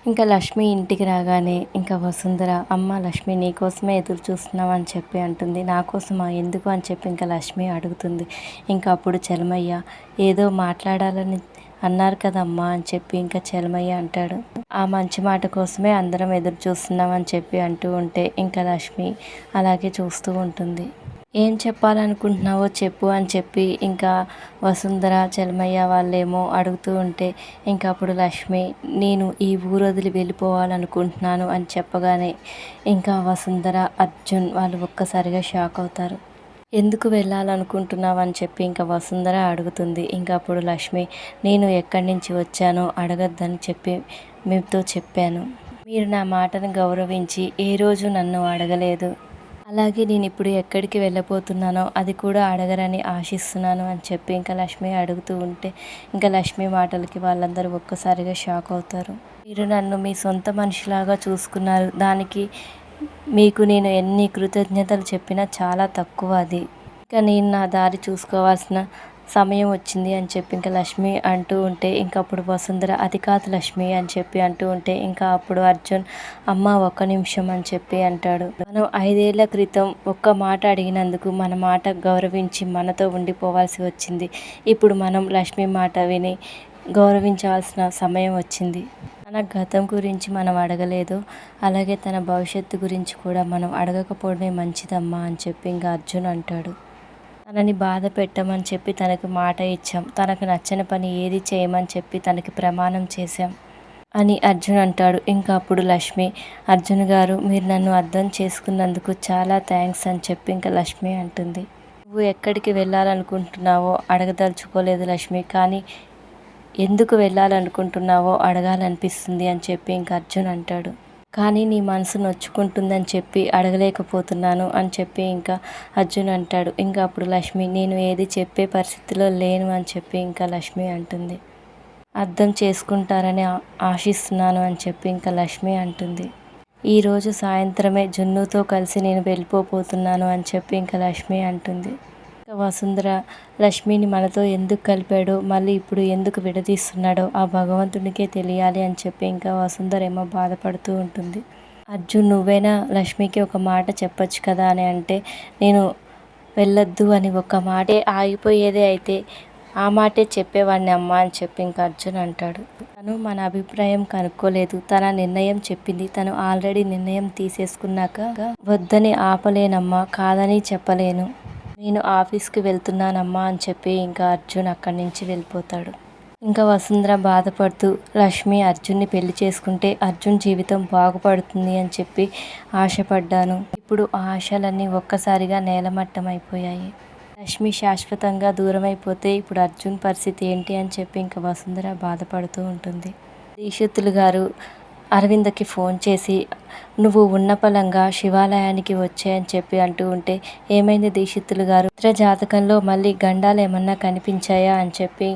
ఇంకా లక్ష్మి ఇంటికి రాగానే ఇంకా వసుంధర, అమ్మ లక్ష్మి నీకోసమే ఎదురు చూస్తున్నాం అని చెప్పి అంటుంది. నా కోసమా, ఎందుకు అని చెప్పి ఇంకా లక్ష్మి అడుగుతుంది. ఇంకా అప్పుడు చలమయ్య, ఏదో మాట్లాడాలని అన్నారు కదమ్మా అని చెప్పి ఇంకా చలమయ్య అంటాడు. ఆ మంచి మాట కోసమే అందరం ఎదురు చూస్తున్నాం అని చెప్పి అంటూ ఉంటే ఇంకా లక్ష్మి అలాగే చూస్తూ ఉంటుంది. ఏం చెప్పాలనుకుంటున్నావో చెప్పు అని చెప్పి ఇంకా వసుంధర, చలమయ్య వాళ్ళేమో అడుగుతూ ఉంటే ఇంకా అప్పుడు లక్ష్మి, నేను ఈ ఊరు వదిలి వెళ్ళిపోవాలనుకుంటున్నాను అని చెప్పగానే ఇంకా వసుంధర, అర్జున్ వాళ్ళు ఒక్కసారిగా షాక్ అవుతారు. ఎందుకు వెళ్ళాలనుకుంటున్నావు అని చెప్పి ఇంకా వసుంధర అడుగుతుంది. ఇంకా అప్పుడు లక్ష్మి, నేను ఎక్కడి నుంచి వచ్చానో అడగద్దని చెప్పి మీతో చెప్పాను. మీరు నా మాటను గౌరవించి ఏ రోజు నన్ను అడగలేదు. అలాగే నేను ఇప్పుడు ఎక్కడికి వెళ్ళబోతున్నానో అది కూడా అడగరని ఆశిస్తున్నాను అని చెప్పి ఇంకా లక్ష్మి అడుగుతూ ఉంటే ఇంకా లక్ష్మి మాటలకి వాళ్ళందరూ ఒక్కసారిగా షాక్ అవుతారు. మీరు నన్ను మీ సొంత మనిషిలాగా చూసుకున్నారు, దానికి మీకు నేను ఎన్ని కృతజ్ఞతలు చెప్పినా చాలా తక్కువ. అది ఇంకా నేను నా దారి చూసుకోవాల్సిన సమయం వచ్చింది అని చెప్పి ఇంకా లక్ష్మి అంటూ ఉంటే ఇంకా అప్పుడు వసుంధర, అది కాదు లక్ష్మి అని చెప్పి అంటూ ఉంటే ఇంకా అప్పుడు అర్జున్, అమ్మ ఒక్క నిమిషం అని చెప్పి అంటాడు. మనం 5 ఏళ్ల క్రితం ఒక్క మాట అడిగినందుకు మన మాట గౌరవించి మనతో ఉండిపోవాల్సి వచ్చింది. ఇప్పుడు మనం లక్ష్మి మాట విని గౌరవించవలసిన సమయం వచ్చింది. తన గతం గురించి మనం అడగలేదు, అలాగే తన భవిష్యత్తు గురించి కూడా మనం అడగకపోవడమే మంచిదమ్మా అని చెప్పి ఇంకా అర్జున్ అంటాడు. తనని బాధ పెట్టమని చెప్పి తనకు మాట ఇచ్చాం, తనకు నచ్చని పని ఏది చేయమని చెప్పి తనకి ప్రమాణం చేశాం అని అర్జున్ అంటాడు. ఇంకా అప్పుడు లక్ష్మి, అర్జున్ గారు మీరు నన్ను అర్థం చేసుకున్నందుకు చాలా థ్యాంక్స్ అని చెప్పి ఇంకా లక్ష్మి అంటుంది. నువ్వు ఎక్కడికి వెళ్ళాలనుకుంటున్నావో అడగదలుచుకోలేదు లక్ష్మి, కానీ ఎందుకు వెళ్ళాలనుకుంటున్నావో అడగాలనిపిస్తుంది అని చెప్పి ఇంకా అర్జున్ అంటాడు. కానీ నీ మనసు నొచ్చుకుంటుందని చెప్పి అడగలేకపోతున్నాను అని చెప్పి ఇంకా అర్జున్ అంటాడు. ఇంకా అప్పుడు లక్ష్మి, నేను ఏది చెప్పే పరిస్థితిలో లేను అని చెప్పి ఇంకా లక్ష్మి అంటుంది. అర్థం చేసుకుంటారని ఆశిస్తున్నాను అని చెప్పి ఇంకా లక్ష్మి అంటుంది. ఈరోజు సాయంత్రమే జున్నుతో కలిసి నేను వెళ్ళిపోతున్నాను అని చెప్పి ఇంకా లక్ష్మి అంటుంది. ఇంకా వసుంధర, లక్ష్మిని మనతో ఎందుకు కలిపాడో, మళ్ళీ ఇప్పుడు ఎందుకు విడదీస్తున్నాడో ఆ భగవంతునికే తెలియాలి అని చెప్పి ఇంకా వసుంధర ఏమో బాధపడుతూ ఉంటుంది. అర్జున్, నువ్వైనా లక్ష్మికి ఒక మాట చెప్పొచ్చు కదా అని అంటే, నేను వెళ్ళొద్దు అని ఒక మాటే ఆగిపోయేదే అయితే ఆ మాటే చెప్పేవాడిని అమ్మా అని చెప్పి ఇంకా అర్జున్ అంటాడు. తను మన అభిప్రాయం కనుక్కోలేదు, తన నిర్ణయం చెప్పింది. తను ఆల్రెడీ నిర్ణయం తీసేసుకున్నాక వద్దని ఆపలేనమ్మా, కాదని చెప్పలేను. నేను ఆఫీస్కి వెళ్తున్నానమ్మా అని చెప్పి ఇంకా అర్జున్ అక్కడి నుంచి వెళ్ళిపోతాడు. ఇంకా వసుంధర బాధపడుతూ, లక్ష్మి అర్జున్ని పెళ్లి చేసుకుంటే అర్జున్ జీవితం బాగుపడుతుంది అని చెప్పి ఆశపడ్డాను. ఇప్పుడు ఆ ఆశలన్నీ ఒక్కసారిగా నేలమట్టం అయిపోయాయి. లక్ష్మి శాశ్వతంగా దూరమైపోతే ఇప్పుడు అర్జున్ పరిస్థితి ఏంటి అని చెప్పి ఇంకా వసుంధర బాధపడుతూ ఉంటుంది. దీక్షితులు గారు అరవిందకి ఫోన్ చేసి, నువ్వు ఉన్నపలంగా శివాలయానికి వచ్చాయని చెప్పి అంటూ ఉంటే, ఏమైంది దీక్షితులు గారు, మిత్ర జాతకంలో మళ్ళీ గండాలు ఏమన్నా కనిపించాయా అని చెప్పి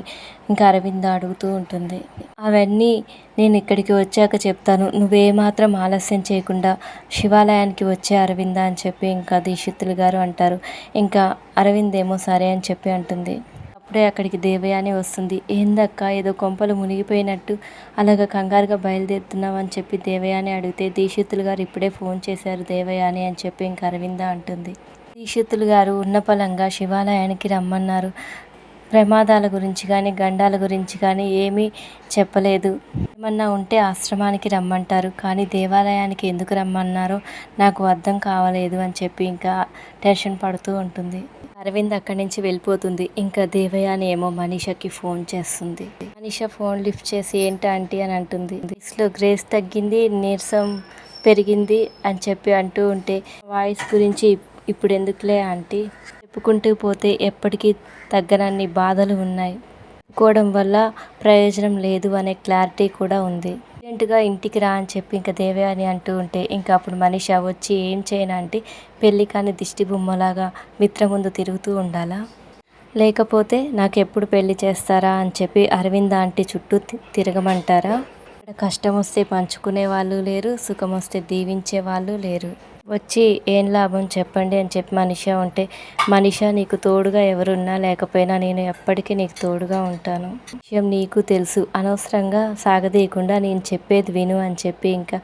ఇంకా అరవింద అడుగుతూ ఉంటుంది. అవన్నీ నేను ఇక్కడికి వచ్చాక చెప్తాను, నువ్వేమాత్రం ఆలస్యం చేయకుండా శివాలయానికి వచ్చే అరవింద అని చెప్పి ఇంకా దీక్షితులు గారు అంటారు. ఇంకా అరవింద్ ఏమో సరే అని చెప్పి అంటుంది. అప్పుడే అక్కడికి దేవయాని వస్తుంది. ఏందక్క, ఏదో కొంపలు మునిగిపోయినట్టు అలాగ కంగారుగా బయలుదేరుతున్నావు అని చెప్పి దేవయాని అడిగితే, దీక్షితులు గారు ఇప్పుడే ఫోన్ చేశారు దేవయాని అని చెప్పి ఇంకా అరవింద అంటుంది. దీక్షితులు గారు ఉన్నపలంగా శివాలయానికి రమ్మన్నారు, ప్రమాదాల గురించి కానీ గండాల గురించి కానీ ఏమీ చెప్పలేదు. ఏమన్నా ఉంటే ఆశ్రమానికి రమ్మంటారు, కానీ దేవాలయానికి ఎందుకు రమ్మన్నారో నాకు అర్థం కావలేదు అని చెప్పి ఇంకా టెన్షన్ పడుతూ ఉంటుంది. అరవింద్ అక్కడి నుంచి వెళ్ళిపోతుంది. ఇంకా దేవయాని ఏమో మనీషకి ఫోన్ చేస్తుంది. మనీష ఫోన్ లిఫ్ట్ చేసి, ఏంటి ఆంటీ అని అంటుంది. లో గ్రేస్ తగ్గింది, నీరసం పెరిగింది అని చెప్పి అంటూ ఉంటే, వాయిస్ గురించి ఇప్పుడు ఎందుకులే ఆంటీ, చెప్పుకుంటూ పోతే ఎప్పటికీ తగ్గనన్ని బాధలు ఉన్నాయి, చెప్పుకోవడం వల్ల ప్రయోజనం లేదు అనే క్లారిటీ కూడా ఉంది. అర్జెంటుగా ఇంటికి రా అని చెప్పి ఇంకా దేవయాని అంటూ ఉంటే ఇంకా అప్పుడు మనీష వచ్చి, ఏం చేయను అంటే పెళ్ళి కానీ దిష్టి బొమ్మలాగా మిత్ర ముందు తిరుగుతూ ఉండాలా, లేకపోతే నాకు ఎప్పుడు పెళ్లి చేస్తారా అని చెప్పి అరవింద ఆంటీ చుట్టూ తిరగమంటారా? కష్టం వస్తే పంచుకునే వాళ్ళు లేరు, సుఖం వస్తే దీవించే వాళ్ళు లేరు. వచ్చి ఏం లాభం చెప్పండి అని చెప్పి మనిషా ఉంటే, మనిషా నీకు తోడుగా ఎవరున్నా లేకపోయినా నేను ఎప్పటికీ నీకు తోడుగా ఉంటాను. విషయం నీకు తెలుసు. అనవసరంగా సాగదీయకుండా నేను చెప్పేది విను అని చెప్పి ఇంకా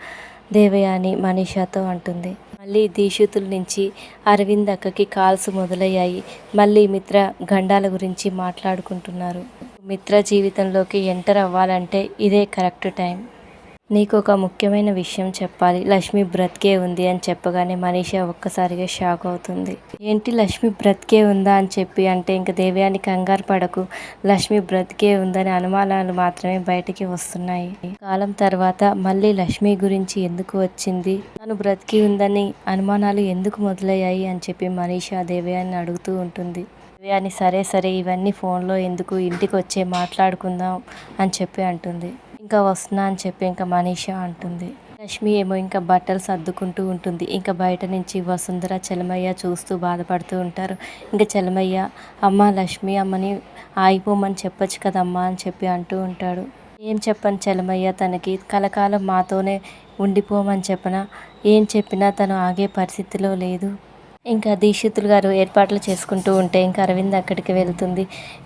దేవయాని మనీషాతో అంటుంది. మళ్ళీ దీక్షితుల నుంచి అరవింద్ అక్కకి కాల్స్ మొదలయ్యాయి. మళ్ళీ మిత్ర గండాల గురించి మాట్లాడుకుంటున్నారు. మిత్ర జీవితంలోకి ఎంటర్ అవ్వాలంటే ఇదే కరెక్ట్ టైం. నీకు ఒక ముఖ్యమైన విషయం చెప్పాలి. లక్ష్మి బ్రతికే ఉంది అని చెప్పగానే మనీషా ఒక్కసారిగా షాక్ అవుతుంది. ఏంటి లక్ష్మి బ్రతికే ఉందా అని చెప్పి అంటే ఇంక దేవయాని కంగారు పడకు, లక్ష్మి బ్రతికే ఉందని అనుమానాలు మాత్రమే బయటికి వస్తున్నాయి. కాలం తర్వాత మళ్ళీ లక్ష్మి గురించి ఎందుకు వచ్చింది, తను బ్రతికి ఉందని అనుమానాలు ఎందుకు మొదలయ్యాయి అని చెప్పి మనీషా దేవయాని అడుగుతూ ఉంటుంది. దేవయాని సరే సరే ఇవన్నీ ఫోన్లో ఎందుకు, ఇంటికి వచ్చే మాట్లాడుకుందాం అని చెప్పి అంటుంది. ఇంకా వస్తున్నా అని చెప్పి ఇంకా మనీషా అంటుంది. లక్ష్మి ఏమో ఇంకా బట్టలు సర్దుకుంటూ ఉంటుంది. ఇంకా బయట నుంచి వసుంధర చలమయ్య చూస్తూ బాధపడుతూ ఉంటారు. ఇంకా చలమయ్య అమ్మ లక్ష్మి అమ్మని ఆగిపోమని చెప్పొచ్చు కదమ్మా అని చెప్పి అంటూ ఉంటాడు. ఏం చెప్పను చలమయ్య, తనకి కలకాలం మాతోనే ఉండిపోమని చెప్పనా, ఏం చెప్పినా తను ఆగే పరిస్థితిలో లేదు. ఇంకా దీక్షితులు గారు ఏర్పాట్లు చేసుకుంటూ ఉంటే ఇంకా అరవింద్ అక్కడికి వెళ్తుంది.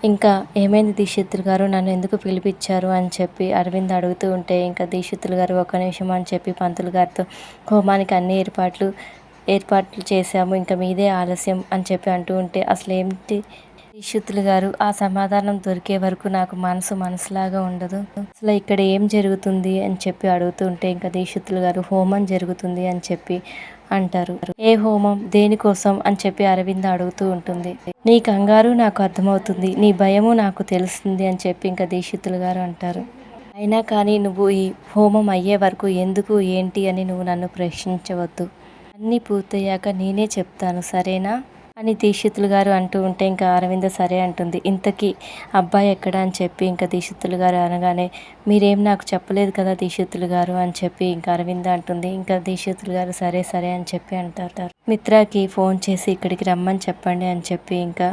ఇంకా ఏమైంది దీక్షితులు గారు, నన్ను ఎందుకు పిలిపించారు అని చెప్పి అరవింద్ అడుగుతూ ఉంటే ఇంకా దీక్షితులు గారు ఒక నిమిషం అని చెప్పి పంతులు గారితో హోమానికి అన్ని ఏర్పాట్లు చేశాము, ఇంకా మీదే ఆలస్యం అని చెప్పి అంటూ ఉంటే అసలు ఏమిటి దీక్షితులు గారు, ఆ సమాధానం దొరికే వరకు నాకు మనసులాగా ఉండదు. అసలు ఇక్కడ ఏం జరుగుతుంది అని చెప్పి అడుగుతూ ఉంటే ఇంకా దీక్షితులు గారు హోమం జరుగుతుంది అని చెప్పి అంటారు. ఏ హోమం, దేనికోసం అని చెప్పి అరవింద్ అడుగుతూ ఉంటుంది. నీ కంగారు నాకు అర్థమవుతుంది, నీ భయము నాకు తెలుస్తుంది అని చెప్పి ఇంకా దీక్షితులు గారు అంటారు. అయినా కానీ నువ్వు ఈ హోమం అయ్యే వరకు ఎందుకు ఏంటి అని నువ్వు నన్ను ప్రశ్నించవద్దు, అన్నీ పూర్తయ్యాక నేనే చెప్తాను సరేనా అని దీక్షితులు గారు అంటూ ఉంటే ఇంకా అరవింద సరే అంటుంది. ఇంతకీ అబ్బాయి ఎక్కడ అని చెప్పి ఇంకా దీక్షితులు గారు అనగానే మీరేం నాకు చెప్పలేదు కదా దీక్షితులు గారు అని చెప్పి ఇంకా అరవింద అంటుంది. ఇంకా దీక్షితులు గారు సరే సరే అని చెప్పి అంటారు. మిత్రకి ఫోన్ చేసి ఇక్కడికి రమ్మని చెప్పండి అని చెప్పి ఇంకా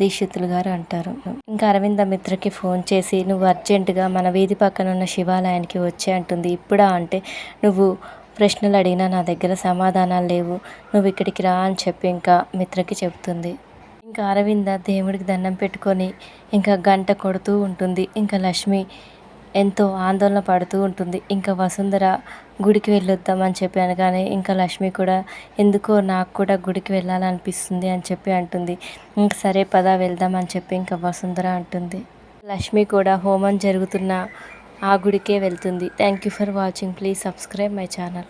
దీక్షితులు గారు అంటారు. ఇంకా అరవింద మిత్రకి ఫోన్ చేసి నువ్వు అర్జెంటుగా మన వీధి పక్కన ఉన్న శివాలయానికి వచ్చే అంటుంది. ఇప్పుడా అంటే నువ్వు ప్రశ్నలు అడిగినా నా దగ్గర సమాధానాలు లేవు, నువ్వు ఇక్కడికి రా అని చెప్పి ఇంకా మిత్రకి చెబుతుంది. ఇంకా అరవింద దేవుడికి దండం పెట్టుకొని ఇంకా గంట కొడుతూ ఉంటుంది. ఇంకా లక్ష్మి ఎంతో ఆందోళన పడుతూ ఉంటుంది. ఇంకా వసుంధర గుడికి వెళ్ళొద్దామని చెప్పి అనగానే ఇంకా లక్ష్మి కూడా ఎందుకో నాకు కూడా గుడికి వెళ్ళాలనిపిస్తుంది అని చెప్పి అంటుంది. ఇంక సరే పద వెళ్దామని చెప్పి ఇంకా వసుంధర అంటుంది. లక్ష్మి కూడా హోమం జరుగుతున్న ఆ గుడికే వెళ్తుంది. Thank you for watching. Please subscribe my channel.